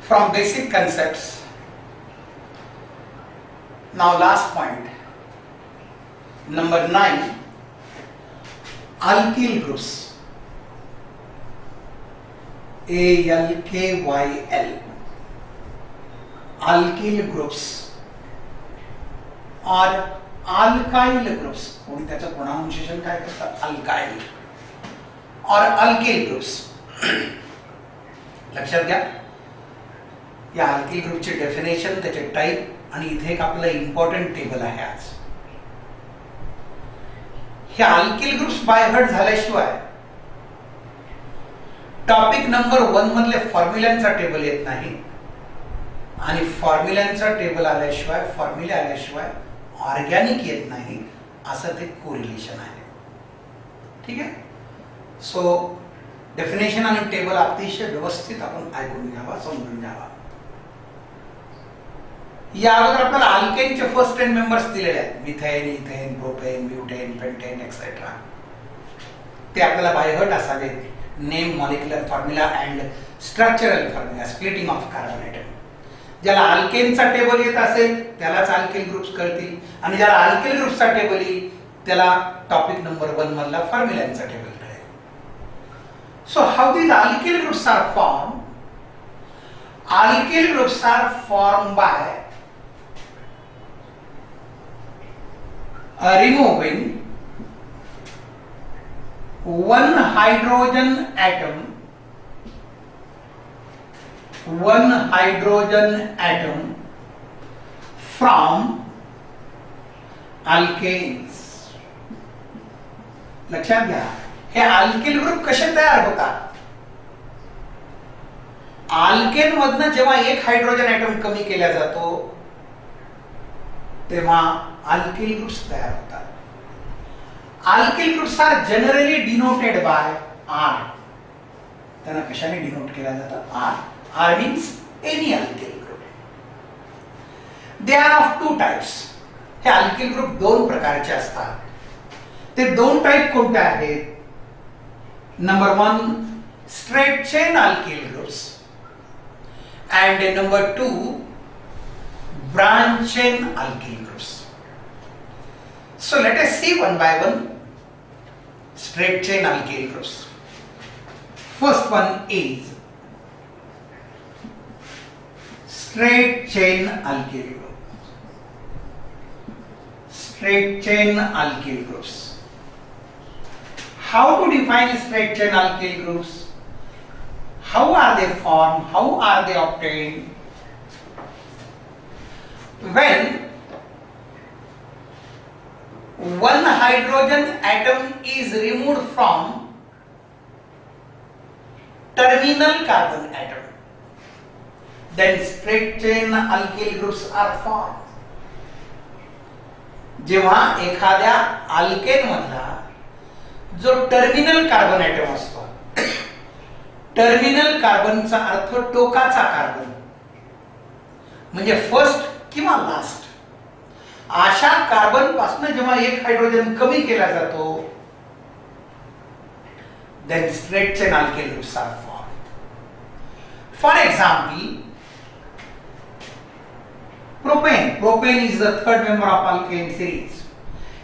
from basic concepts. Now last point, number 9, alkyl groups. ALKYL, alkyl groups or alkyl groups. कोणी त्याचं pronunciation काय करतात? Alkyl और alkyl groups. लक्षात घ्या, या अल्किल ग्रुपचे डेफिनेशन, त्याचे टाइप आणि इथे एक आपलं इम्पॉर्टंट टेबल आहे आज. हे अल्किल ग्रुप्स बाय हार्ट झाल्याशिवाय टॉपिक नंबर 1 मधले फॉर्म्युल्यांचा टेबल येत नाही आणि फॉर्म्युल्यांचा टेबल आल्याशिवाय, फॉर्म्युले आल्याशिवाय ऑर्गॅनिक येत नाही, असं ते कोरिलेशन आहे. ठीक आहे. सो डेफिनेशन आणि टेबल अतिशय व्यवस्थित आपण ऐकून घ्यावा, समजून घ्यावा. या अगोदर आपल्याला अल्केनचे फर्स्ट 10 मेंबर्स दिलेले आहेत, methane, ethane, propane, butane, pentane etcetera. ते आपल्याला बाय हार्ट असावेत. Name, molecular formula and structural formula, splitting of carbon atom. ज्याला अल्केनचा टेबल येत असेल त्यालाच अल्किल ग्रुप्स कळतील आणि ज्याला अल्किल ग्रुप्सचा टेबल येईल त्याला टॉपिक नंबर 1 मधला फॉर्म्युलांचा टेबल कळेल. So how these alkyl groups are formed? Alkyl groups are formed by removing one hydrogen atom from alkanes. लक्षात घ्या, हे अल्किल ग्रुप कसे तयार होतात? अल्केन मधनं जेव्हा एक हायड्रोजन ॲटम कमी केला जातो तेव्हा अल्किल ग्रुप्स तयार होतात. Alkyl groups are generally denoted by R. त्यांना कशाने डिनोट केला जातं? R. R means any alkyl group. They are of 2 types. हे अल्किल ग्रुप 2 प्रकारचे असतात. ते 2 टाइप कोणते आहेत? Number 1, straight chain alkyl groups and number 2, branch chain alkyl groups. So let us see one by one straight chain alkyl groups. First one is straight chain alkyl group. Straight chain alkyl groups. How to define straight chain alkyl groups? How are they formed? How are they obtained? When one hydrogen atom is removed from terminal carbon atom, then straight chain alkyl groups are formed. जेव्हा एखाद्या alkane मधला जो terminal carbon item असतो, terminal कार्बनचा अर्थ टोकाचा carbon, म्हणजे first किंवा लास्ट, अशा कार्बन पासून जेव्हा एक हायड्रोजन कमी केला जातो then straight chain alkyl groups are formed. For example, propane. Propane is the 3rd member of alkane series,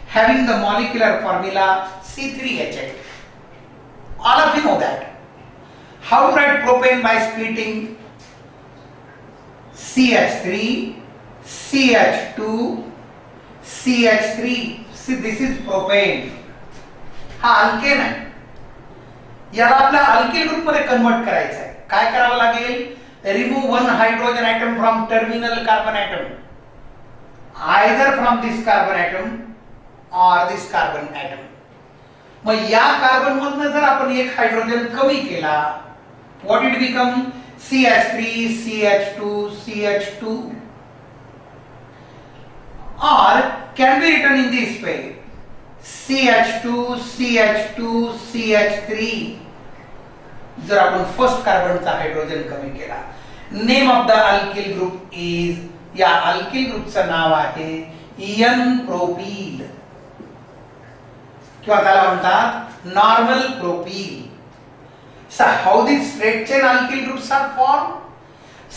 having the molecular formula C3H8. All of you know that. How to write propane? By splitting CH3, CH2, CH3. See, this is propane. हा alkane आहे. याला आपल्या alkyl group मध्ये convert करायचं आहे. काय करावं लागेल? Remove one hydrogen atom from terminal carbon atom, either from this carbon atom और दिस कार्बन ॲटम. मग या कार्बन मधनं जर आपण एक हायड्रोजन कमी केला, what it become? CH3, CH2, CH2, or can be written in this way: CH2, CH2, CH3. जर आपण फर्स्ट कार्बनचा हायड्रोजन कमी केला, name of the alkyl group is, या अल्किल ग्रुपचं नाव आहे एन प्रोपील किंवा त्याला म्हणतात normal propyl. So how these straight chain alkyl groups are formed?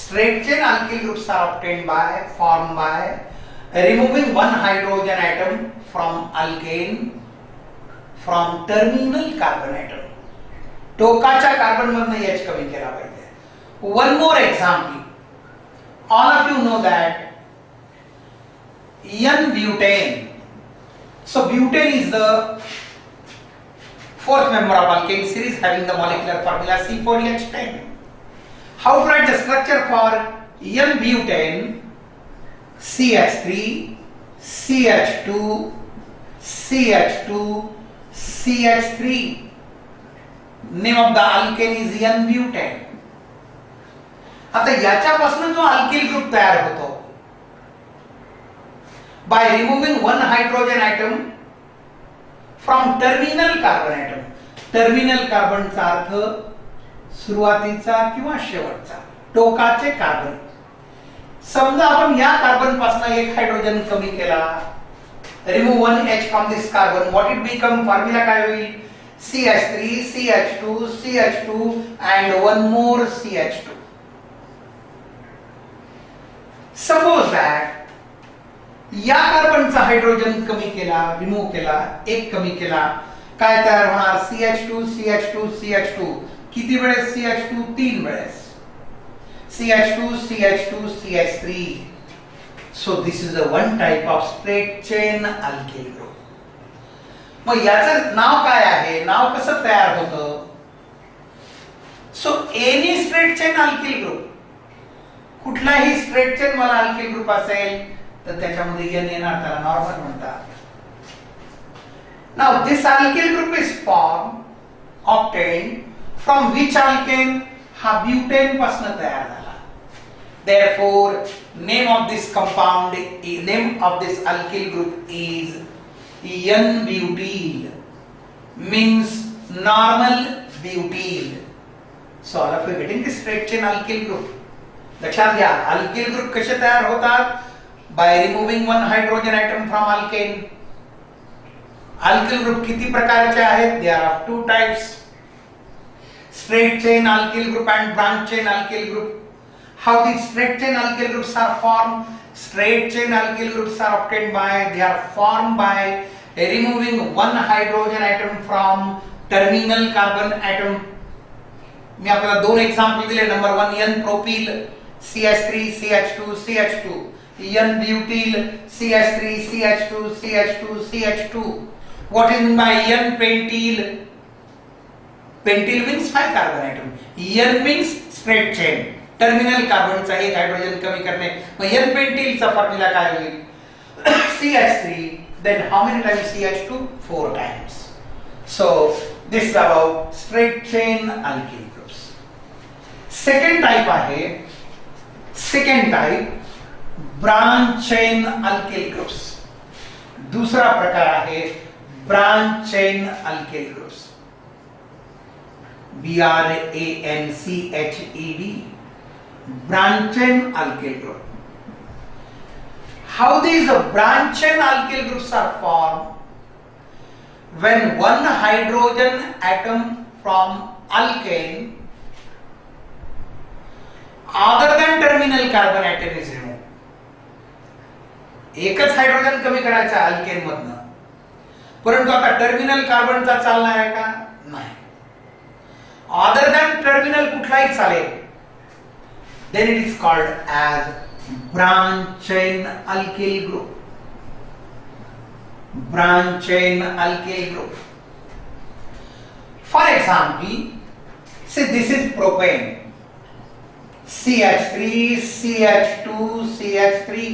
straight chain alkyl groups are formed by removing one hydrogen atom from alkane from terminal carbon atom. टोकाच्या carbon मधनं H कमी केला पाहिजे. One more example. All of you know that N-butane. So butane is the fourth member of alkane series having the molecular formula C4H10. How to write the structure for N-butane? CH3, CH2, CH2, CH3. Name of the alkane is N-butane. आता याच्यापासून जो alkyl group तयार होतो by removing one hydrogen atom from terminal carbon atom. Terminal कार्बनचा अर्थ सुरुवातीचा किंवा शेवटचा, टोकाचे कार्बन. समजा आपण या कार्बन पासून एक हायड्रोजन कमी केला, remove one H from this carbon, what it become? Formula काय होईल? CH3, CH2, CH2 and one more CH2. Suppose that या कार्बनचा हायड्रोजन कमी केला, रिमूव्ह केला, एक कमी केला, काय तयार होणार? CH2, CH2, CH2. किती वेळेस CH2? 3 वेळेस. CH2, CH2, CH3. So this is a one type of straight chain alkyl group. मग याचं नाव काय आहे? नाव कसं तयार होतं? So any straight chain alkyl group, कुठलाही स्ट्रेट चेन मला अल्किल ग्रुप असेल तर त्याच्यामध्ये N येणार, त्याला नॉर्मल म्हणतात. Now this alkyl group is obtained from which alkane? हा ब्यूटेन पासून तयार झाला. Therefore name of this compound, name of this alkyl group is N-butyl, means normal butyl. So all of you getting this straight chain alkyl group. लक्षात घ्या, alkyl group कसे तयार होतात? By removing one hydrogen atom from alkane. Alkyl group किती प्रकारचे आहेत? There are two types, straight chain alkyl group and branch chain alkyl group. How the straight chain alkyl groups are form? Straight chain alkyl groups are obtained by, they are form by removing one hydrogen atom from terminal carbon atom. मी आपल्याला दोन example दिले. Number 1 N propyl, CH3, CH2, CH2. N-butyl, CH3, CH2, CH2, CH2. What is meant by N-pentyl? Pentyl means 5 carbon atom. N means straight chain. Terminal कार्बनचा एक hydrogen कमी करणे. मग N-pentyl चा फॉर्म्युला काय होईल? CH3, then how many times CH2? 4 times. So this is about straight chain alkyl groups. Second type आहे, second type branch chain alkyl groups. दूसरा प्रकार आहे branch chain alkyl groups. BRANCHED, branch chain alkyl group. How these branch chain alkyl groups are formed? When one hydrogen atom from alkane other than terminal carbon atom is removed. एकच hydrogen कमी करायचा alkane मधनं, परंतु आता terminal कार्बनचा चालणार आहे का? नाही. अदर दॅन टर्मिनल कुठलाही चालेल, then it is called as branch chain alkyl group. Branch chain alkyl group. For example, say this is propane, CH3, CH2, CH3,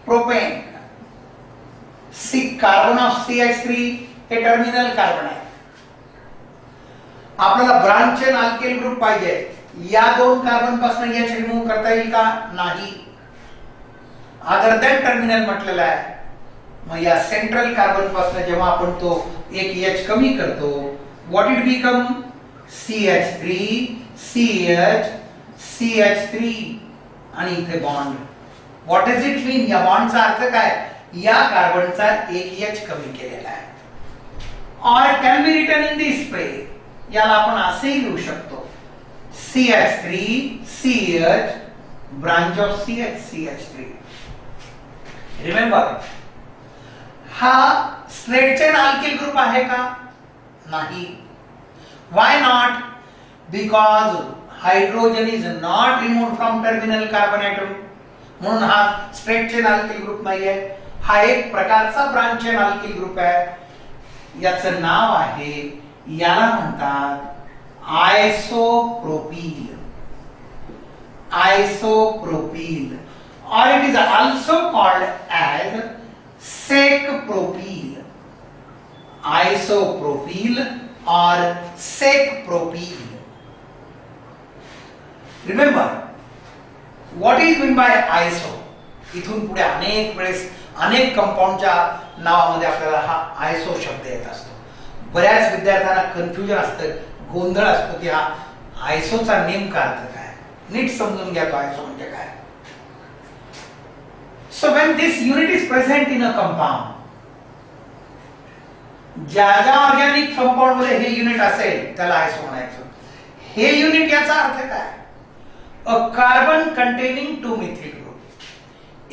propane. Carbon of CH3 हे टर्मिनल कार्बन आहे. आपल्याला branch chain alkyl group पाहिजे. या दोन carbon पासून H remove करता येईल का? नाही. अदर दॅन टर्मिनल म्हटलेलं आहे. मग या सेंट्रल कार्बन पासून जेव्हा आपण तो एक H कमी करतो, what it become? CH3, CH, CH3 आणि इथे बॉन्ड. व्हॉट डज इट मीन? या बॉन्डचा अर्थ काय? या कार्बनचा एक H कमी केलेला आहे. Or can be written in this way. याला आपण असेही लिहू शकतो, CH3, CH, branch of CH3. Remember, हा स्ट्रेट चेन अल्किल ग्रुप आहे का? नाही. Why not? Because hydrogen is not removed from terminal carbon atom, म्हणून हा स्ट्रेट चेन अल्किल ग्रुप नाहीये. हा एक प्रकारचा ब्रांच चेन अल्किल ग्रुप आहे. याचं नाव आहे, याला म्हणतात आयसोप्रोपील. आयसोप्रोपील, or it is also called as sec-propyl. Isopropyl or sec-propyl. Remember, what is meant by iso? इथून पुढे अनेक वेळेस अनेक कंपाऊंडच्या नावामध्ये आपल्याला हा आयसो शब्द येत असतो. बऱ्याच विद्यार्थ्यांना कन्फ्युजन असतं, गोंधळ असतो की हा आयसोचा नेमका अर्थ काय. नीट समजून घ्या तो आयसो म्हणजे काय. So when this unit is present in a compound, ज्या ज्या ऑर्गॅनिक कंपाऊंड मध्ये हे युनिट असेल त्याला आयसो म्हणायचं. हे युनिट याचा अर्थ काय? A carbon containing 2 methyl group.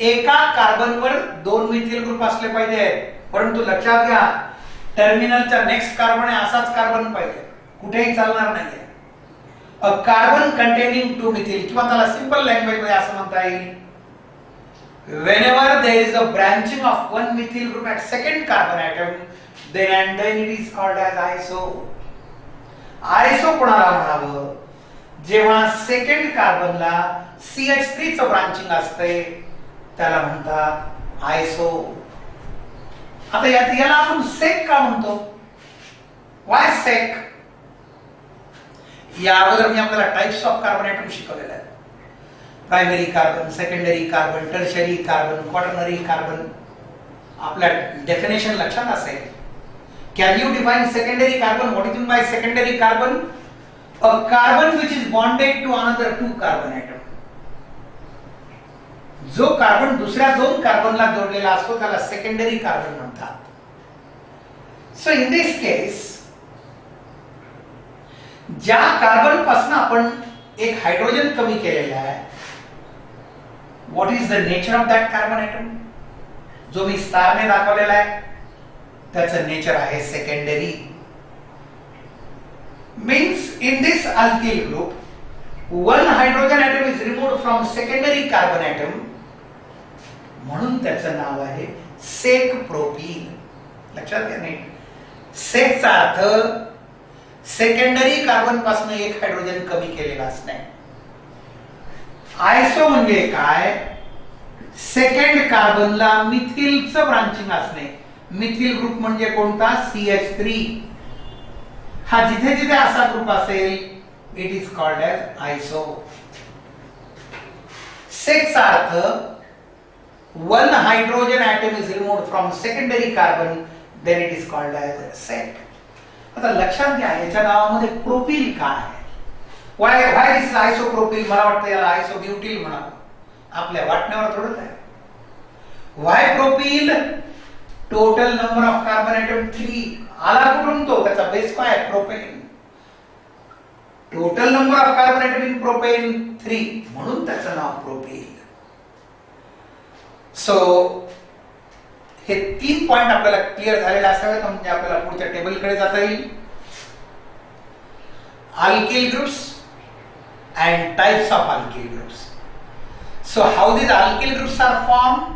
एका कार्बनवर 2 मिथिल ग्रुप असले पाहिजे, परंतु लक्षात घ्या टर्मिनलचा नेक्स्ट कार्बन आहे असाच कार्बन पाहिजे, कुठेही चालणार नाहीये. अ कार्बन कंटेनिंग 2 मिथिल, किंवा त्याला सिंपल लँग्वेज मध्ये असं म्हणता येईल, whenever there is a branching of 1 methyl group at second carbon atom, then it is called as iso. Iso कोणाला म्हणावं? जेव्हा सेकंड कार्बनला CH3 चं ब्रांचिंग असते त्याला म्हणतात आयसो. आता याला आपण सेक का म्हणतो? वाय सेक? या अगोदर मी आपल्याला टाइप्स ऑफ कार्बन एटम शिकवलेले आहेत. Primary carbon, secondary carbon, tertiary carbon, quaternary carbon. आपल्या डेफिनेशन लक्षात असेल. Can you define secondary carbon? What is mean by secondary carbon? A carbon which is bonded to another 2 carbon atom. जो carbon दुसऱ्या 2 कार्बनला जोडलेला असतो त्याला सेकंडरी कार्बन म्हणतात. सो इन दिस केस ज्या कार्बन पासून आपण एक हायड्रोजन कमी केलेला आहे, what is the nature of that carbon atom? जो मी स्टार ने दाखवलेला आहे त्याचं नेचर आहे secondary. Means in this alkyl group 1 hydrogen atom is removed from secondary carbon atom, म्हणून त्याचं नाव आहे सेक प्रोपील. लक्षात घ्या नीट. सेकचा अर्थ सेकंडरी कार्बन पासून एक हायड्रोजन कमी केलेला असणे. आयसो म्हणजे काय? सेकंड कार्बनला मिथिलचं ब्रांचिंग असणे. मिथिल ग्रुप म्हणजे कोणता? CH3. हा जिथे जिथे असा ग्रुप असेल it is called as iso. सेकचा अर्थ 1 hydrogen atom is removed from secondary carbon, then it is called as sec. आता लक्षात घ्या याच्या नावामध्ये प्रोपील काय आहे? व्हाय दिस आयसोप्रोपील? मला वाटतं याला आयसोब्युटील म्हणावं. आपल्या वाटण्यावर थोडंच आहे. Why propyl? Total number of carbon atom 3. आला कुठून तो? त्याचा बेस काय आहे? Propane. Total number of carbon atom in propane 3, म्हणून त्याचं नाव प्रोपील. सो हे 3 पॉइंट आपल्याला क्लिअर झालेले असावेत, म्हणजे आपल्याला पुढच्या टेबलकडे जाता येईल. Alkyl groups and types of alkyl groups. So how these alkyl groups are formed?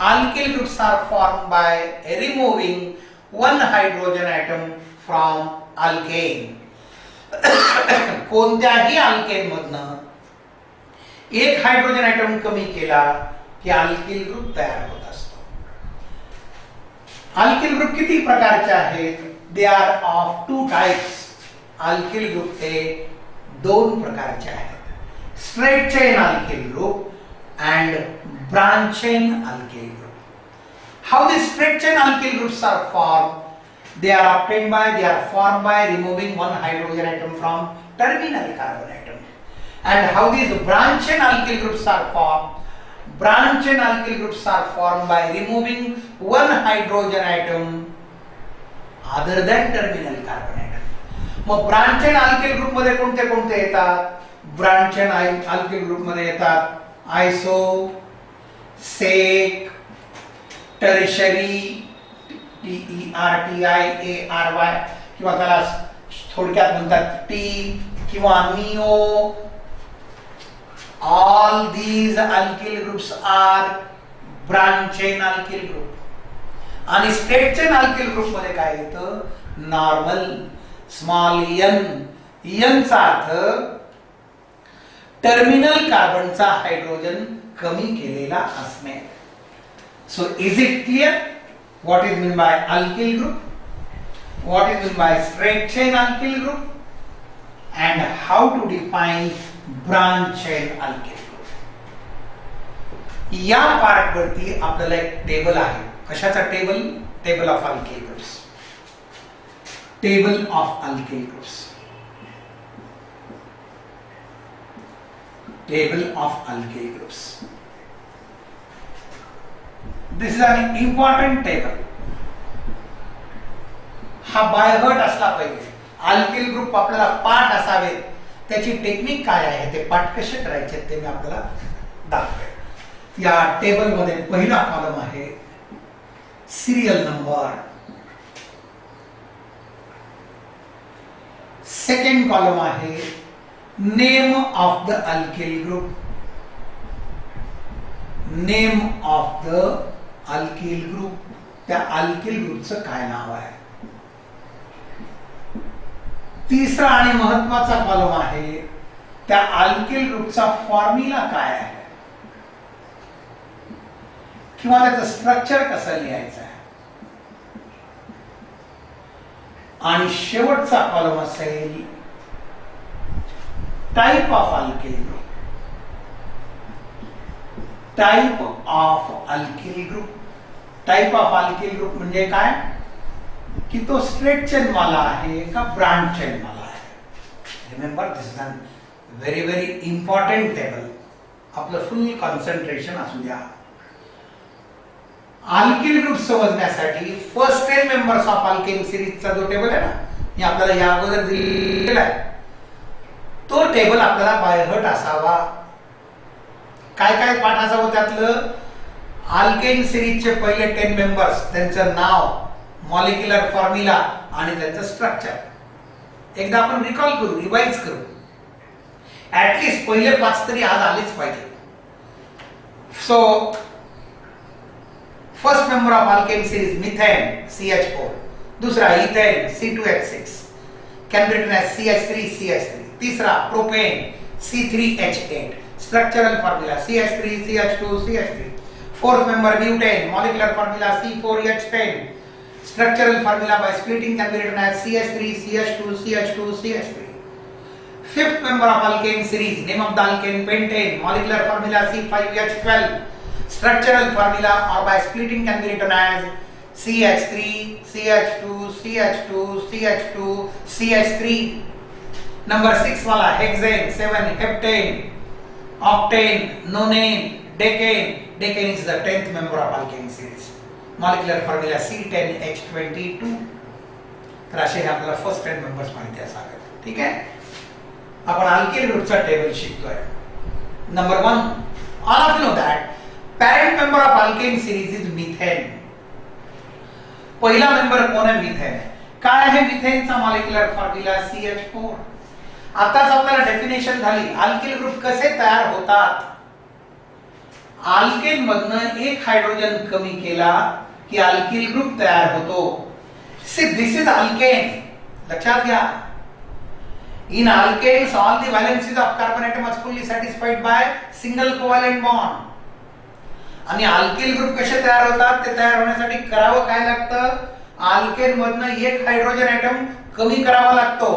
Alkyl groups are formed by removing 1 hydrogen atom from alkane. कोणत्याही अल्केन मधनं एक हायड्रोजन एटम कमी केला की अल्किल ग्रुप तयार होत असतो. अल्किल ग्रुप किती प्रकारचे आहेत? They are of 2 types. Alkyl group हे 2 प्रकारचे आहेत. Straight chain alkyl group and branch chain alkyl group. How the straight chain alkyl groups are form? They are formed by removing 1 hydrogen atom from terminal carbon atom. And how these branch chain alkyl groups are formed? Branch chain alkyl groups are formed by removing 1 hydrogen atom other than terminal carbon atom. मग branch chain alkyl group मध्ये कोणते कोणते येतात? Branch chain alkyl group मध्ये येतात आयसो, सेक, tertiary, TERTIARY किंवा त्याला थोडक्यात म्हणतात टी किंवा neo. All these alkyl groups are branch chain alkyl group. आणि स्ट्रेट चेन अल्किल ग्रुप मध्ये काय येतं? Normal, small N. एन चा अर्थ टर्मिनल कार्बनचा हायड्रोजन कमी केलेला असणे. So is it clear what is meant by alkyl group, what is meant by straight chain alkyl group, and how to define branch chain alkyl group. या part वरती आपल्याला एक table आहे. कशाचा table? Table of alkyl groups. Table of alkyl groups. Table of alkyl groups. This is an important table. हा बायहर्ट असला पाहिजे. Alkyl group आपल्याला पाठ असावेत. त्याची टेक्निक काय आहे, ते पाठ कसे करायचे ते मी आपल्याला दाखवेन. या टेबल मध्ये पहिला कॉलम आहे सिरियल नंबर. सेकंड कॉलम आहे name of the alkyl group. Name of the alkyl group. त्या अल्किल ग्रुपचं काय नाव आहे. तिसरा आणि महत्वाचा कॉलम आहे त्या अल्किल ग्रुपचा फॉर्म्युला काय आहे किंवा त्याचं स्ट्रक्चर कसं लिहायचं आहे. आणि शेवटचा कॉलम असेल type of alkyl group. Type of alkyl group. Type of alkyl group म्हणजे काय की तो स्ट्रेट चेन वाला आहे का ब्रांच चेन वाला आहे. Remember this is an very very important table. आपलं फुल कॉन्सन्ट्रेशन असू द्या. अल्किल ग्रुप समजण्यासाठी फर्स्ट 10 मेंबर्स ऑफ अल्केन सिरीजचा जो टेबल आहे ना, मी आपल्याला या अगोदर दिलेला आहे, तो टेबल आपल्याला बायहर्ट असावा. काय काय पाठ असावं त्यातलं? अल्केन सिरीजचे पहिले 10 मेंबर्स, त्यांचं नाव, मॉलिक्युलर फॉर्म्युला आणि त्यांचं स्ट्रक्चर एकदा आपण रिकॉल करू, रिवाइज करू. ऍटलीस्ट पहिले 5 तरी आज आलेच पाहिजे. So first member of alkane series methane CH4, दूसरा ethane C2H6 can be written as CH3CH3, तीसरा प्रोपेन C3H8, स्ट्रक्चरल फॉर्मूला CH3CH2CH3, fourth member butane, molecular formula C4H10, structural formula by splitting can be written as CH3CH2CH2CH3. Fifth member of alkane series, name of the alkane pentane, molecular formula C5H12, structural formula or by splitting can be written as CH3 CH2 CH2 CH2 CH3. Number 6 वाला hexane, 7 heptane, octane, nonane, decane. Decane is the 10th member of alkane series. Molecular formula C10H22. तर असे हे आपल्याला first 10 members माहिती असावेत. ठीक आहे. आपण अल्किल ग्रुपचा टेबल शिकतोय. Number 1, all of you know that parent member of alkane series is methane. पहिला मेंबर कोण आहे? मिथेन. काय आहे मिथेनचा मॉलिक्युलर फॉर्म्युला? CH4. आताच आपल्याला डेफिनेशन झाली. अल्किल ग्रुप कसे तयार होतात? अल्केन मधनं एक हायड्रोजन कमी केला की अल्किल ग्रुप तयार होतो. See this is alkane. लक्षात घ्या. In alkanes all the valencies of carbon atom are fully satisfied by single covalent bond. आणि अल्किल ग्रुप कसे तयार होतात? ते तयार होण्यासाठी करावं काय लागतं? अल्केन मधनं एक हायड्रोजन ॲटम कमी करावा लागतो.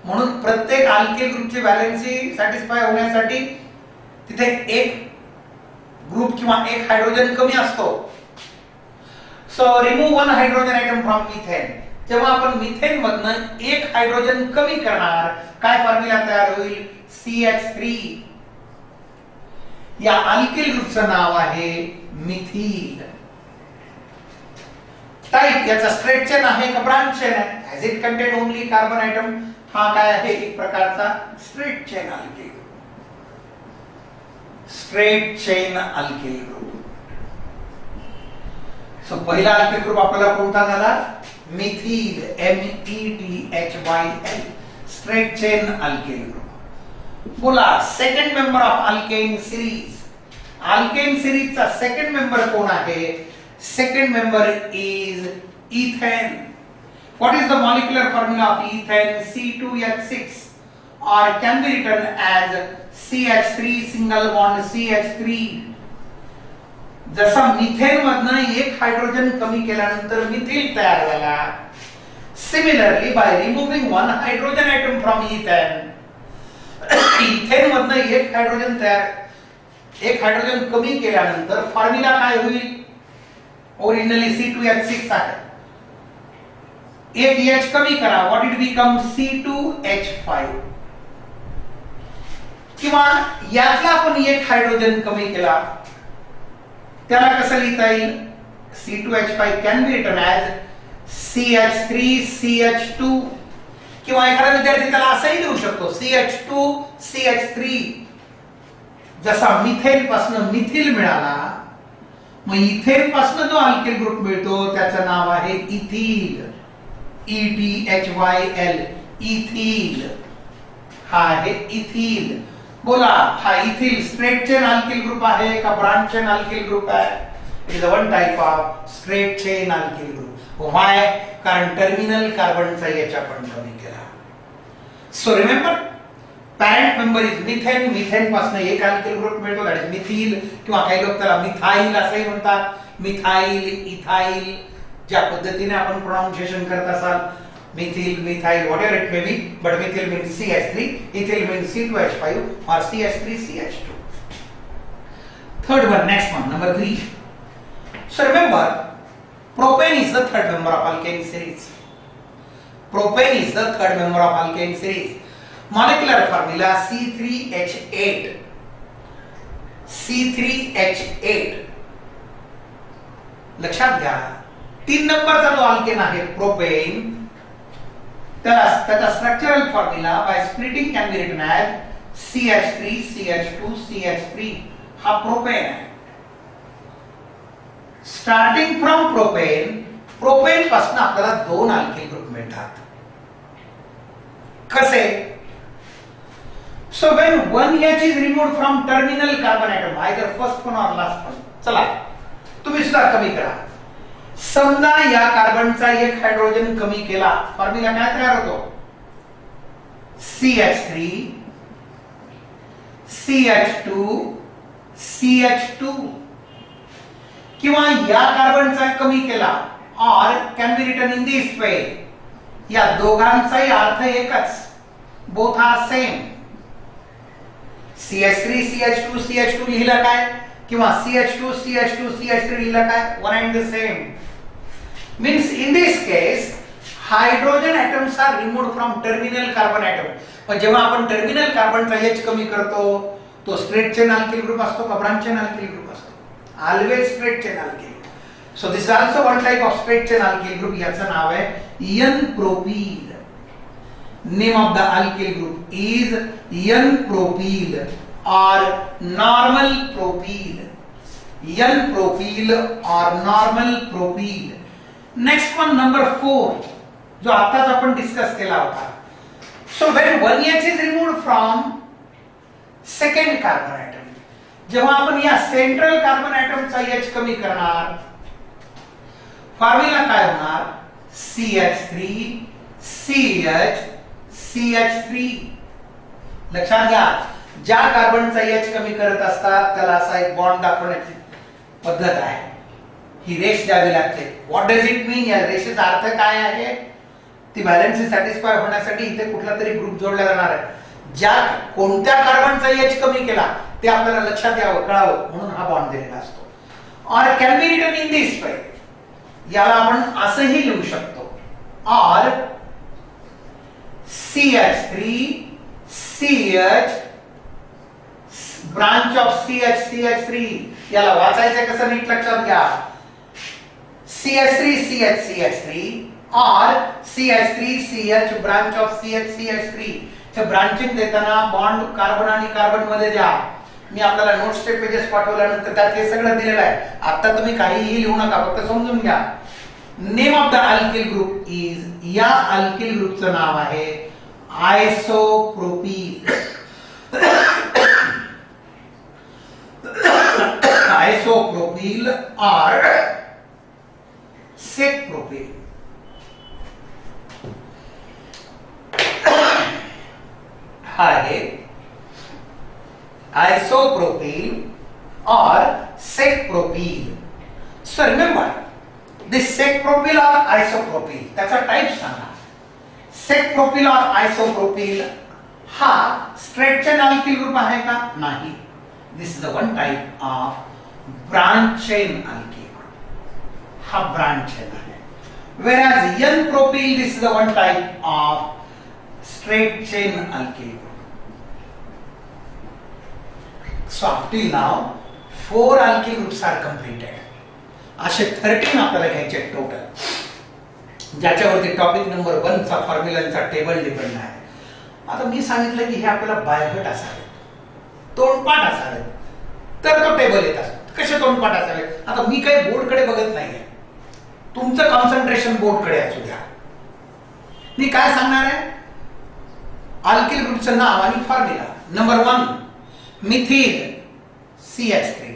म्हणून प्रत्येक अल्किल ग्रुपची व्हॅलेन्सी सॅटिस्फाय होण्यासाठी तिथे एक ग्रुप किंवा एक हायड्रोजन कमी असतो. So remove one hydrogen atom from methane. जेव्हा आपण मिथेन मधनं एक हायड्रोजन कमी करणार, काय फॉर्म्युला तयार होईल? CH3. या अल्किल ग्रुपचं नाव आहे मिथिल. टाइप याचा स्ट्रेट चेन आहे का ब्रांच चेन आहे? As it contain only carbon atom. हा काय आहे? एक प्रकारचा straight chain alkyl. Straight chain alkyl group. So पहिला अल्किल ग्रुप आपल्याला कोणता झाला? Methyl, METHYL, straight chain alkyl group. बोला second member of alkane series. Alkane सिरीजचा सेकंड मेंबर कोण आहे? Second member is ethane. What is the molecular formula of ethane? C2H6, or can be written as CH3 single bond CH3. जसा methane मधनं एक hydrogen कमी केल्यानंतर methyl तयार झाला, similarly by removing one hydrogen atom from ethane, ethane मधनं एक hydrogen कमी केल्यानंतर फॉर्म्युला काय होईल? ओरिजिनली C2H6 आहे, एक H कमी करा, व्हॉट इट बिकम? C2H5. किंवा यातला आपण एक हायड्रोजन कमी केला, त्याला कसं लिहिता येईल? C2H5 can be return as CH3CH2. किंवा एखादा विद्यार्थी त्याला असंही लिहू शकतो CH2CH3. जसा मिथेन पासून मिथिल मिळाला, मग इथेन पासून जो अल्किल ग्रुप मिळतो त्याचं नाव आहे इथिल, ETHYL, इथिल. हा आहे इथिल. बोला हा ethyl straight chain alkyl group आहे का ब्रांच चेन अल्किल ग्रुप आहे? It is one type of straight chain alkyl group. Why? कारण टर्मिनल कार्बनचा एच आपण कमी केला. So remember, parent member is methane. Methane पासून एक अल्किल ग्रुप मिळतो, दॅट इज मिथिल, किंवा काही लोक त्याला मिथाइल असंही म्हणतात. मिथाइल, इथाइल, ज्या पद्धतीने आपण प्रोनाउन्सिएशन करत असाल, methyl, methyl, whatever it may be, but methyl means CH3, ethyl means C2H5 or CH3CH2. Third one, next one, number 3. So remember, propane is the third member of alkane series. Propane is the third member of alkane series. Molecular formula C3H8. C3H8. लक्षात घ्या, 3 नंबरचा जो alkane आहे propane, त्याचा structural formula by splitting can be return as CH3CH2CH3. हा propane आहे. Starting from propane पासून आपल्याला 2 अल्किल ग्रुप मिळतात. कसे? So when 1H is removed from terminal carbon atom, either first one और लास्ट वन. चला तुम्ही सुद्धा कमी करा. समजा या कार्बनचा एक हायड्रोजन कमी केला, फॉर्म्युला काय तयार होतो? CH3 CH2 CH2. किंवा या कार्बनचा कमी केला, और can be written in this वे, या दोघांचाही अर्थ एकच, both R same. CH3 CH2 CH2 लिहिलं काय, किंवा CH2 CH2 CH3 लिहिलं काय, one and the same. Means in this case hydrogen atoms are removed from terminal carbon atom. पण जेव्हा आपण टर्मिनल कार्बनचा H कमी करतो, तो स्ट्रेट चेन अल्किल ग्रुप असतो का ब्रांच चेन अल्किल ग्रुप असतो? Always straight chain alkyl. So this is also one type of straight chain alkyl group. याचं नाव आहे N propyl. Name of the alkyl group is N propyl or normal propyl. N-propyl or normal propyl. Next one, number 4, जो आताच आपण discuss केला होता. So when 1H is removed from second carbon atom, जेव्हा आपण या सेंट्रल कार्बन ॲटमचा H कमी करणार, फॉर्म्युला काय होणार? CH3 CH CH3. लक्षात घ्या, ज्या कार्बनचा H कमी करत असतात त्याला असा एक बॉन्ड दाखवण्याची पद्धत आहे. ही रेष द्यावी लागते. व्हॉट डज इट मीन? या रेषेचा अर्थ काय आहे? ती व्हॅलेन्सी सॅटिस्फाय होण्यासाठी इथे कुठला तरी ग्रुप जोडला जाणार आहे. ज्या कोणत्या कार्बनचा H कमी केला ते आपल्याला लक्षात यावं, कळावं, म्हणून हा बॉन्ड दिलेला असतो. और can be written in this way, याला आपण असंही लिहू शकतो, और CH3 CH branch of CH3. याला वाचायचं कसं नीट लक्षात घ्या. CH3 CH3 और CH3 CH branch of CH3. Branching देताना बॉन्ड कार्बन आणि कार्बन मध्ये द्या. मी आपल्याला नोट्सचे पेजेस पाठवल्यानंतर त्यात हे सगळं दिलेलं आहे. आता तुम्ही काहीही लिहू नका, फक्त समजून घ्या. Name of the alkyl group is, या अल्किल ग्रुपचं नाव आहे आयसोप्रोपील. आयसोप्रोपील और सेकप्रोपील. है isopropyl or secpropyl. So remember this secpropyl or isopropyl, त्याचा टाइप सांगा. secpropyl or isopropyl हा स्ट्रेट चेन अल्किल ग्रुप आहे का? नाही. This is the one type of branch chain alkyl group. हा ब्रांच चेन आहे. whereas n propyl, this is the one type of straight chain alkyl group. So up till now 4 alkyl groups are completed. असे 13 आपल्याला घ्यायचे total, ज्याच्यावरती topic number 1 चा फॉर्म्युलांचा table depend आहे. आता मी सांगितलं की हे आपल्याला बायहर्ट असावे, तोंडपाठ असावे, तर तो टेबल येत असतो. कसे तोंडपाठ असावे? आता मी काही बोर्डकडे बघत नाहीये, तुमचं कॉन्सन्ट्रेशन बोर्डकडे असू द्या. मी काय सांगणार आहे? अल्किल ग्रुपचं नाव आणि formula. Number 1 methyl CH3,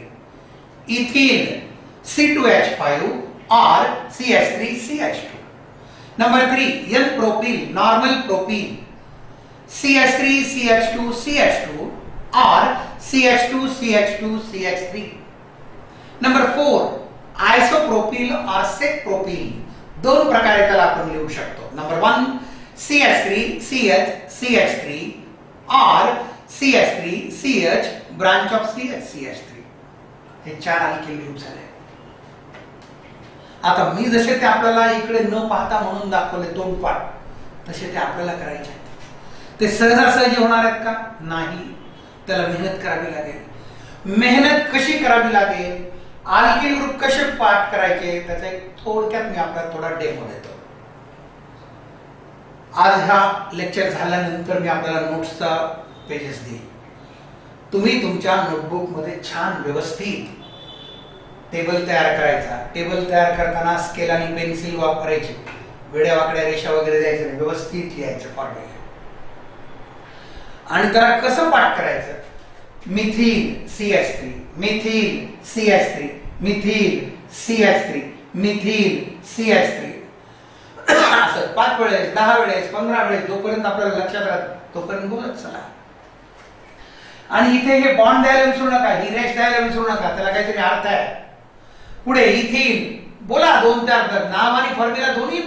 ethyl C2H5 or CH3CH2. Number 3 N propyl, normal propyl CH3CH2CH2 or CH2CH2CH3. Number 4 isopropyl or secpropyl. दोन प्रकारे त्याला आपण लिहू शकतो. Number 1 CH3CH3 or CH3CH branch of CH3. हे 4 अल्किल ग्रुप झाले. आता मी जसे ते आपल्याला इकडे न पाहता म्हणून दाखवले तोंडपाठ, तसे ते आपल्याला करायचे आहेत. ते सहजासहजी होणार आहेत का? नाही. त्याला मेहनत करावी लागेल. मेहनत कशी करावी लागेल, अल्किल ग्रुप कसे पाठ करायचे, त्याचा एक थोडक्यात मी आपल्याला थोडा डेमो देतो. आज हा लेक्चर झाल्यानंतर मी आपल्याला नोट्सचा पेजेस देईल. तुम्ही तुमच्या नोटबुक मध्ये छान व्यवस्थित टेबल तयार करायचा. टेबल तयार करताना स्केल आणि पेन्सिल वापरायची, वेड्या वाकड्या रेषा वगैरे द्यायच्या नाही, व्यवस्थित लिहायचं फॉर्म्युला. आणि त्याला कसं पाठ करायचं? Methyl CH3, methyl CH3, methyl CH3, methyl CH3 असं 5 वेळेस, 10 वेळेस, 15 वेळेस, जोपर्यंत आपल्याला लक्षात राहत तोपर्यंत बोलत चला. आणि इथे हे बॉन्ड द्यायला विसरू नका, ही रेष द्यायला विसरू नका, त्याला काहीतरी अर्थ आहे. पुढे इथिल बोला 2-4 नाव आणि फॉर्म्युला दोन्ही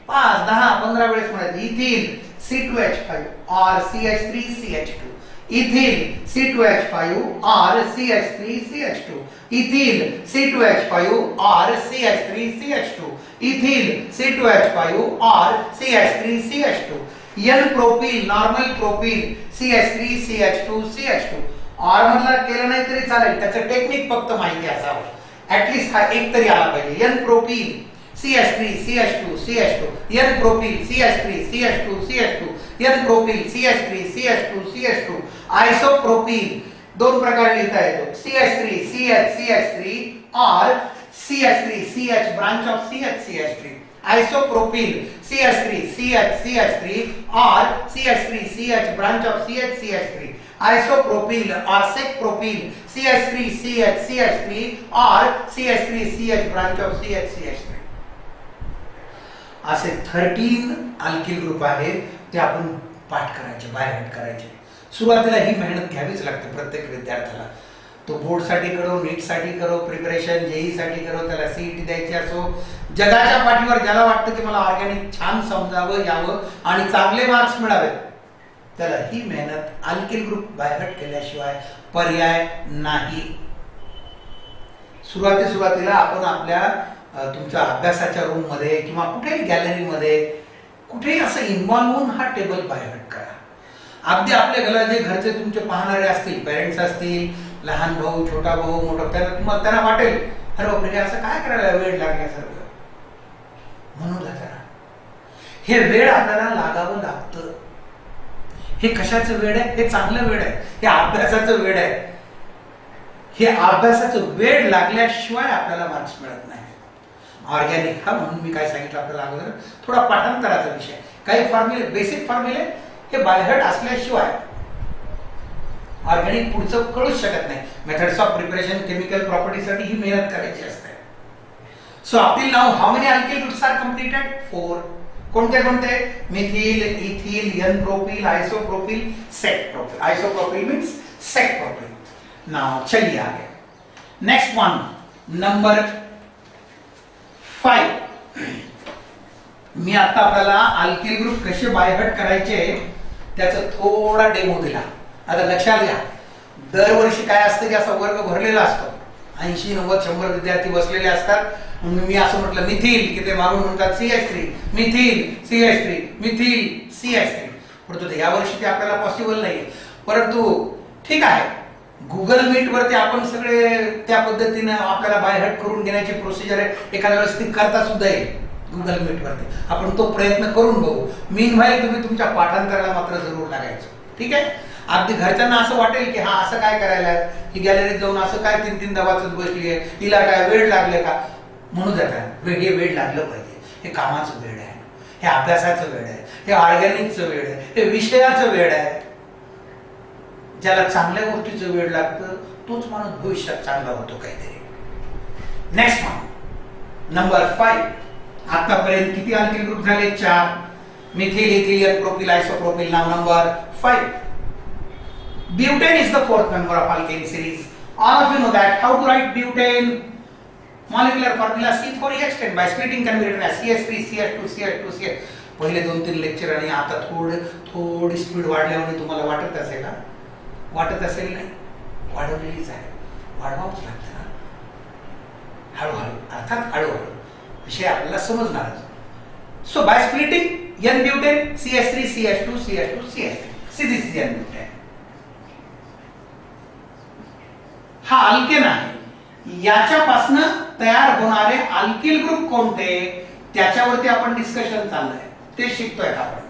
5, 10, 15 वेळेस म्हणायचं. Ethyl C2H5 or CH3CH2, ethyl C2H5 or CH3CH2, ethyl C2H5 or CH3CH2, ethyl C2H5 or CH3CH2. N propyl, normal propyl CH3CH2CH2. और म्हणला केलं नाही तरी चालेल, त्याचं टेक्निक फक्त माहिती असावं. ऍटलीस्ट हा एक तरी आला पाहिजे. N propyl CH3CH2CH2, N propyl CH3CH2CH2, N propyl CH3CH2CH2. आयसोप्रोपील दोन प्रकारे लिहिता येतो, CH3CH और CH3CH branch of CH3. Isopropyl CH3CH और CH3CH branch of CH3. Isopropyl और सेकप्रोपिल CH3CH और CH3CH branch of CH3. असे 13 अल्किल ग्रुप आहेत, ते आपण पाठ करायचे, बायहार्ट करायचे. सुरुवातीला ही मेहनत घ्यावीच लागते प्रत्येक विद्यार्थ्याला. तो बोर्ड साठी करो, नीट साठी करो, प्रिपरेशन जेई साठी करो, त्याला सीईटी द्यायची असो, जगाच्या पाठीवर ज्याला वाटतं की मला ऑर्गॅनिक छान समजावं यावं आणि चांगले मार्क्स मिळावेत, त्याला ही मेहनत अल्किल ग्रुप बायहार्ट केल्याशिवाय पर्याय नाही. सुरुवातीला आपण आपल्या तुमच्या अभ्यासाच्या रूम मध्ये किंवा कुठेही गॅलरी मध्ये कुठेही असं इन्व्हॉल्व होऊन हा टेबल बायहार्ट करा. अगदी आपल्या घराचे घरचे तुमचे पाहणारे असतील, पेरेंट्स असतील, लहान भाऊ, छोटा भाऊ, मोठा, त्यांना वाटेल अरे बापरे असं काय करायला वेळ लागल्यासारखं, म्हणून जरा हे वेळ आपल्याला लागावं लागतं. हे कशाचं वेळ आहे? हे चांगलं वेळ आहे, हे अभ्यासाचं वेळ आहे. हे अभ्यासाचं वेळ लागल्याशिवाय आपल्याला मार्क्स मिळत नाही. ऑर्गॅनिक हा म्हणून मी काय सांगितलं आपल्याला अगोदर, थोडा पाठांतराचा विषय. काही फॉर्म्युले, बेसिक फॉर्म्युले हे बायहर्ट असल्याशिवाय ऑर्गॅनिक पुढचं कळूच शकत नाही. मेथड्स ऑफ प्रिपरेशन, केमिकल प्रॉपर्टीसाठी ही मेहनत करायची असते. So up till now how many alkyl groups are completed? 4. कोणते कोणते? Methyl, ethyl, N propyl, isopropyl, sec propyl. Isopropyl means sec propyl. Now चलिए आगे. Next one, number 5. मी आता आपल्याला अल्किल ग्रुप कसे बायहर्ट करायचे त्याचा थोडा डेमो दिला. आता लक्षात घ्या, दरवर्षी काय असतं की असा वर्ग भरलेला असतो, 80, 90, 100 विद्यार्थी बसलेले असतात. मी असं म्हटलं मिथिल की ते मागून म्हणतात CH3, methyl CH3, methyl CH3. परंतु या वर्षी ते आपल्याला पॉसिबल नाहीये. परंतु ठीक आहे, गुगल मीट वरती आपण सगळे त्या पद्धतीने आपल्याला बायहर्ट करून घेण्याची प्रोसिजर आहे. एखाद्या वेळेस ती करता सुद्धा येईल गुगल मीट वरती. आपण तो प्रयत्न करून बघू. मीनवाईल तुम्ही तुमच्या पाठांतराला मात्र जरूर लागायचं. ठीक आहे. अगदी घरच्यांना असं वाटेल की हा असं काय करायला आहे, ही गॅलरीत जाऊन असं काय 3-3 दवाचत बसली आहे, हिला काय वेळ लागले का? म्हणू देतात हे वेळ लागलं पाहिजे. हे कामाचं वेळ आहे, हे अभ्यासाचं वेळ आहे, हे ऑर्गॅनिकचं वेळ आहे, हे विषयाचं वेळ आहे. ज्याला चांगल्या गोष्टीचं वेळ लागतं तोच माणूस भविष्यात चांगला होतो काहीतरी. Next one, number 5. आतापर्यंत किती अल्किल ग्रुप झाले? 4. Methyl, ethyl, N propyl, isopropyl. नाव number 5. Butane is the 4th member of alkane series. All of you know that. How to write butane? Molecular formula C4H10 by splitting can be written as CH3, CH2, CH2, CH. पहिले 2-3 lecture आणि आता थोडी speed वाढल्यामुळे तुम्हाला वाटत असेल ना? वाटत असेल नाही? वाढवलेलीच आहे, वाढवावंच लागतं ना. हळूहळू, अर्थात हळूहळू विषय आपल्याला समजणारच. So by splitting N butane, CH3, CH2, CH2, CH3. See this is N butane. हा अल्केन आहे. याच्यापासून तयार होणारे अल्किल ग्रुप कोणते त्याच्यावरती आपण डिस्कशन चाललंय, ते शिकतोय आपण.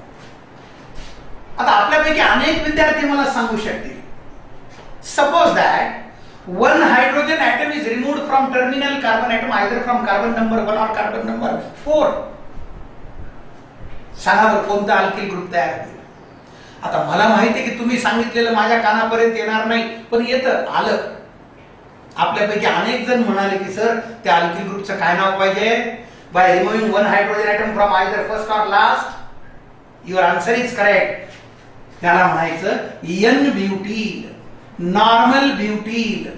आता आपल्यापैकी अनेक विद्यार्थी मला सांगू शकतील, suppose that one hydrogen atom is removed from terminal carbon atom either from carbon number 1 or carbon number 4. सांगा बरं कोणता अल्किल ग्रुप तयार होईल? आता मला माहिती आहे की तुम्ही सांगितलेलं माझ्या कानापर्यंत येणार नाही, पण येतं, आलं. आपल्यापैकी अनेक जण म्हणाले की सर त्या अल्किल ग्रुपचं काय नाव पाहिजे? By removing one hydrogen atom from either first or last. Your answer is correct. त्याला म्हणायचं एन ब्युटील, नॉर्मल ब्युटील.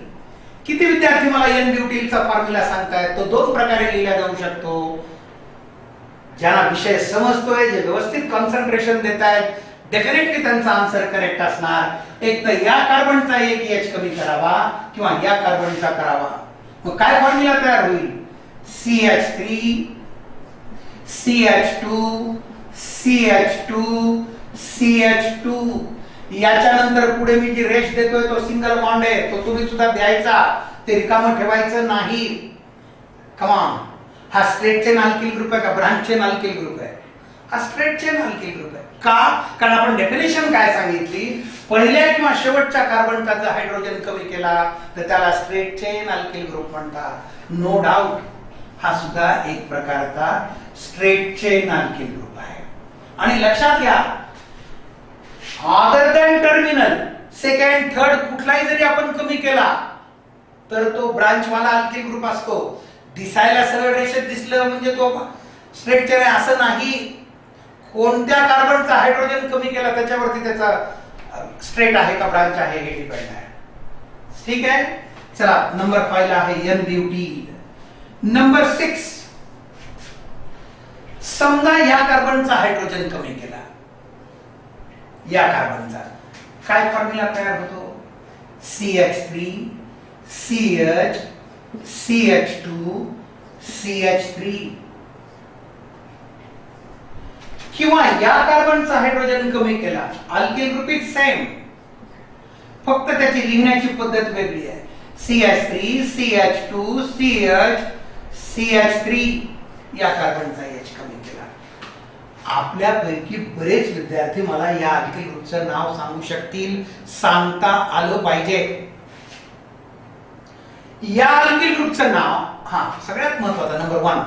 किती विद्यार्थी मला एन ब्युटीलचा फॉर्म्युला सांगतायत? तो 2 प्रकारे लिहिला जाऊ शकतो. ज्यांना विषय समजतोय, जे व्यवस्थित कॉन्सन्ट्रेशन देत आहेत, डेफिनेटली त्यांचा आन्सर करेक्ट असणार. एक तर या कार्बनचा एक H कमी करावा किंवा या कार्बनचा करावा. मग काय फॉर्म्युला तयार होईल? CH3, CH2, CH2, CH2. याच्यानंतर पुढे मी जी रेष देतोय तो सिंगल बॉन्ड आहे, तो तुम्ही सुद्धा द्यायचा. ते रिकामं ठेवायचं नाही. कमान, हा स्ट्रेट चेन अल्किल ग्रुप आहे का ब्रांच चेन अल्किल ग्रुप आहे? हा स्ट्रेट चेन अल्किल ग्रुप आहे. का? कारण आपण डेफिनेशन काय सांगितली, पहिल्या किंवा शेवटच्या कार्बनचा जर हायड्रोजन कमी केला तर त्याला स्ट्रेट चेन अल्किल ग्रुप म्हणतात. नो डाऊट हा सुद्धा एक प्रकारचा स्ट्रेट चेन अल्किल ग्रुप आहे. आणि लक्षात घ्या, other than terminal, second, third कुठलाही जरी आपण कमी केला तर तो ब्रांच वाला अल्किल ग्रुप असतो. दिसायला सरळ रेषेत दिसलं म्हणजे तो स्ट्रेट चेन आहे असं नाही. कोणत्या कार्बनचा हायड्रोजन कमी केला त्याच्यावरती त्याचा स्ट्रेट आहे का ब्रांच आहे हे डिपेंड आहे. ठीक आहे. चला नंबर 5 ला आहे एन ब्युटील. नंबर 6, समजा या कार्बनचा हायड्रोजन कमी केला, या कार्बनचा काय फॉर्म्युला तयार होतो? CH3, CH, CH2, CH3. किंवा या कार्बनचा हायड्रोजन कमी केला, अल्किल ग्रुप इज सेम, फक्त त्याची लिहिण्याची पद्धत वेगळी आहे. CH3, CH2, CH, CH3. या कार्बनचा H कमी केला. आपल्यापैकी बरेच विद्यार्थी मला या अल्किल ग्रुपचं नाव सांगू शकतील. सांगता आलं पाहिजे. या अल्किल ग्रुपचं नाव, हा सगळ्यात महत्वाचा नंबर 1,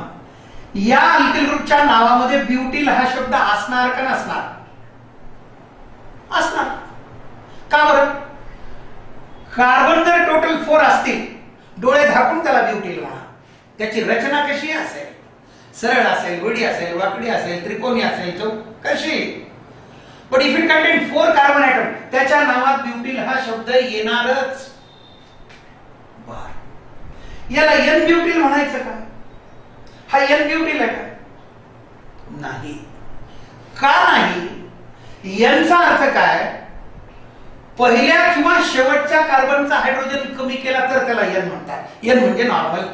या अल्किल ग्रुपच्या नावामध्ये ब्युटील हा शब्द असणार का नसणार? असणार. का बरं? कार्बन जर टोटल 4 असतील, डोळे झाकून त्याला ब्युटील म्हणा. त्याची रचना कशी असेल? सरळ असेल, वडी असेल, वाकडी असेल, त्रिकोणी असेल, कशी? पण if it contain 4 carbon atom, त्याच्या नावात ब्युटील हा शब्द येणारच. बर, याला एन ब्युटील म्हणायचं का? हा एन ब्युटील आहे का? नाही. का नाही? एनचा अर्थ काय? पहिल्या किंवा शेवटच्या कार्बनचा हायड्रोजन कमी केला तर त्याला एन म्हणतात. एन म्हणजे नॉर्मल.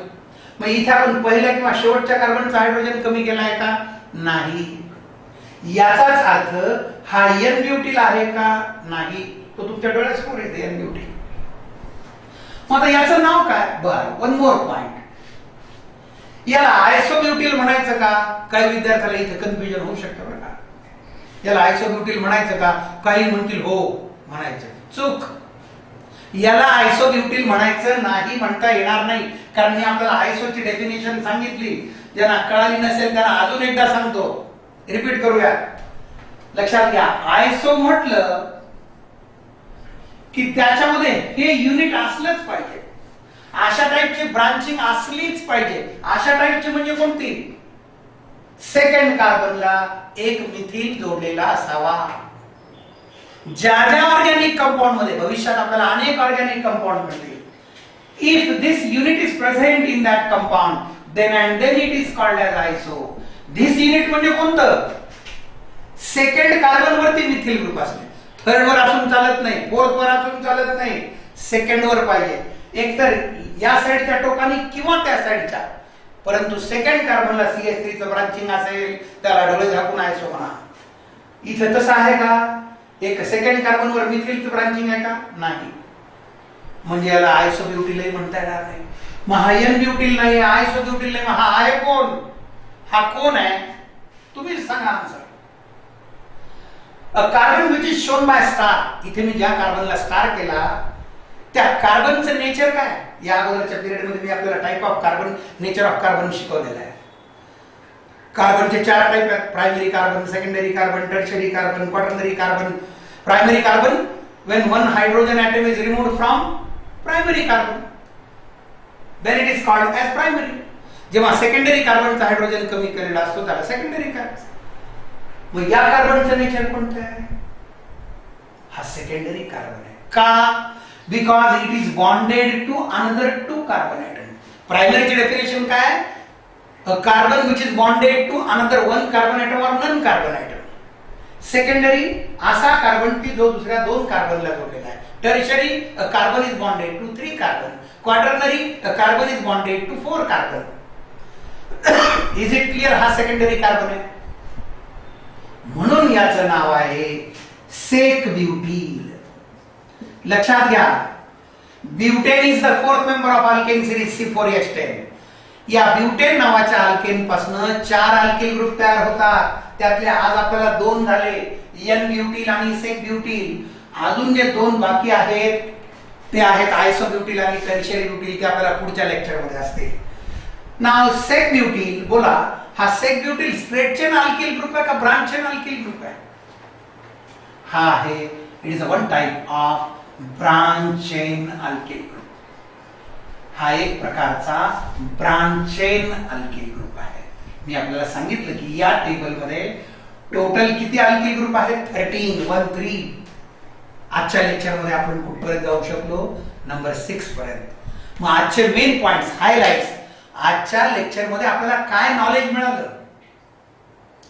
मग इथे आपण पहिल्या किंवा शेवटच्या कार्बनचा हायड्रोजन कमी केलाय का? नाही. याचाच अर्थ हा एन ब्युटील आहे का? नाही. तो तुमच्या डोळ्यासमोर येते एन ब्युटील. मग आता याचं नाव काय? बर, वन मोर पॉइंट. याला आयसोब्युटील म्हणायचं का? काही विद्यार्थ्याला इथे कन्फ्युजन होऊ शकतं बरं का. याला आयसोब्युटील म्हणायचं का? काही म्हणतील हो म्हणायचं. चूक. याला आयसोब्युटील म्हणायचं नाही, म्हणता येणार नाही. कारण मी आपल्याला आयसोची डेफिनेशन सांगितली. ज्यांना कळाली नसेल त्यांना अजून एकदा सांगतो, रिपीट करूया. लक्षात घ्या, आयसो म्हटलं की त्याच्यामध्ये हे युनिट असलंच पाहिजे. अशा टाईपची ब्रांचिंग असलीच पाहिजे. अशा टाईपची म्हणजे कोणती? सेकंड कार्बनला एक मिथिल जोडलेला असावा. ज्या ज्या ऑर्गॅनिक कंपाऊंड मध्ये भविष्यात आपल्याला अनेक ऑर्गॅनिक कंपाऊंड मिळतील, if this unit is present in that compound, then and then it is called as iso. This unit म्हणजे कोणतं? सेकंड कार्बन वरती मिथिल ग्रुप असणे. थर्ड वर असून चालत नाही, फोर्थ वर असून चालत नाही, सेकंड वर पाहिजे. एकतर या साइडच्या टोकानी किंवा त्या साइडच्या. परंतु सेकंड कार्बनला CH3 चं ब्रांचिंग असेल, त्याला डोळे झाकून आयसो म्हणा. इथे तसं आहे का? एक सेकंड कार्बन वर मिथिलचं ब्रांचिंग आहे का? नाही. म्हणजे याला आयसोब्युटील म्हणता येणार नाही. मग हा एन ब्युटील नाही, आयसोब्युटील नाही. हा आहे कोण? हा कोण आहे? तुम्हीच सांगा answer. A carbon which is shown by star. इथे मी ज्या कार्बनला स्टार केला त्या कार्बनचं नेचर काय? या अगोदरच्या पिरियड मध्ये मी आपल्याला type of carbon, nature of carbon शिकवलेलं आहे. कार्बनचे 4 टाइप आहेत: primary carbon, secondary carbon, tertiary carbon, quaternary carbon. Primary carbon when one hydrogen atom is removed from primary carbon, then it is called as primary. जेव्हा secondary कार्बनचा hydrogen कमी केलेला असतो त्याला secondary carbon. मग या कार्बनचं नेचर कोणतं आहे? हा सेकंडरी कार्बन आहे. का? Because it is bonded to another 2 carbon atom. प्रायमरीची डेफिनेशन काय? A carbon which is bonded to another 1 carbon atom or none carbon atom. Secondary असा कार्बन की जो दुसऱ्या 2 कार्बनला जोडलेला आहे. Tertiary a carbon is bonded to 3 carbon. Quaternary a carbon is bonded to 4 carbon. Is it clear? हा secondary carbon आहे. म्हणून याचं नाव आहे सेक ब्युटील. लक्षात घ्या, butane is the 4th member of alkane series C4H10. या ब्युटेन नावाच्या अल्केन पासून 4 अल्किल ग्रुप तयार होतात. त्यातले आज आपल्याला 2 झाले, एन ब्युटील आणि सेक ब्युटील. अजून जे 2 बाकी आहेत ते आहेत आयसोब्युटील आणि टर्शियरी ब्युटील. ते आपल्याला पुढच्या लेक्चर मध्ये असते. नाव सेक ब्युटील. बोला, हा सेक ब्युटील स्ट्रेट चेन अल्किल ग्रुप आहे का ब्रांच चेन अल्किल ग्रुप आहे? हा आहे, it is one type of branch chain alkyl group. हा एक प्रकारचा ब्रांच चेन अल्किल ग्रुप आहे. मी आपल्याला सांगितलं की या टेबल मध्ये टोटल किती अल्किल ग्रुप आहेत? 13. आजच्या लेक्चर मध्ये आपण कुठपर्यंत जाऊ शकलो? नंबर 6 पर्यंत. मग आजचे मेन पॉइंट्स, हायलाइट्स. आजच्या लेक्चर मध्ये आपल्याला काय नॉलेज मिळालं?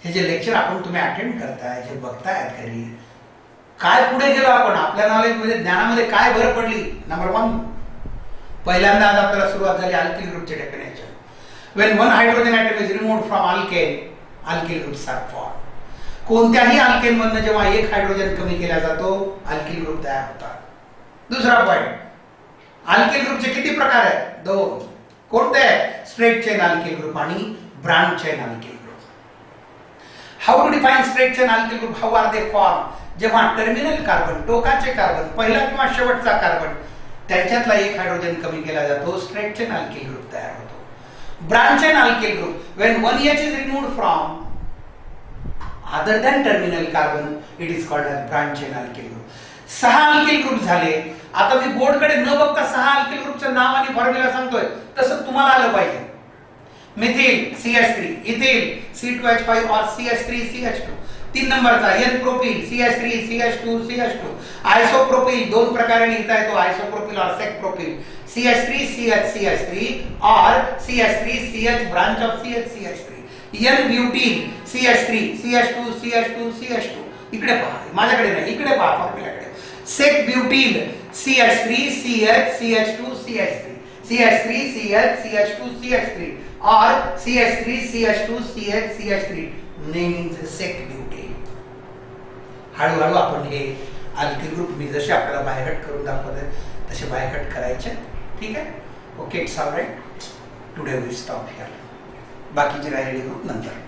हे जे लेक्चर आपण तुम्ही अटेंड करताय, जे बघताय घरी, काय पुढे गेलो आपण? आपल्या नॉलेज मध्ये, ज्ञानामध्ये काय भर पडली? नंबर 1, पहिल्यांदा आज आपल्याला सुरुवात झाली अल्किल ग्रुपचे definition. When one hydrogen atom is removed from alkane, alkyl groups are formed. कोणत्याही अल्केन मधनं जेव्हा एक हायड्रोजन कमी केला जातो, अल्किल ग्रुप तयार होतात. दुसरा पॉइंट, अल्किल ग्रुपचे किती प्रकार आहेत? 2. कोणते आहेत? स्ट्रेट चेन अल्किल ग्रुप आणि branch chain alkyl group. How to define straight chain alkyl group? How are they form? जेव्हा टर्मिनल कार्बन, टोकाचे कार्बन, पहिला किंवा शेवटचा कार्बन त्यांच्यातला एक हायड्रोजन कमी केला जातो, स्ट्रेट चेन अल्किल ग्रुप तयार होतो. Branch chain alkyl group, when 1H is removed from other than terminal carbon, it is called as branch chain alkyl group. 6 alkyl group झाले. आता मी बोर्डकडे न बघता 6 अल्किल ग्रुपचं नाव आणि फॉर्म्युला सांगतोय, तसं तुम्हाला आलं पाहिजे. मिथिल CH3, इथिल C2H5 और CH3CH2. 3 नंबरचा N propyl CH3 CH2 CH2. Isopropyl 2 प्रकारे लिहिता येतो, आयसोप्रोपिल और सेक प्रोपिल. CH3 CH CH3 और CH3 CH branch of CH CH3. N butene CH3 CH2 CH2 CH2. इकडे पहा, माझ्याकडे नाही, इकडे पहा फॉर्म्युलाकडे. सेक butene CH3 CH CH2 CH3. CH3 CH CH2 CH3 और CH3 CH2 CH CH3. Name is sec butene. हळूहळू आपण हे अल्किल ग्रुप मी जसे आपल्याला बायहट करून दाखवले तसे बायहट करायचे. ठीक आहे. Okay, it's all right. Today we stop here. बाकीचे राहिलेले ग्रुप नंतर.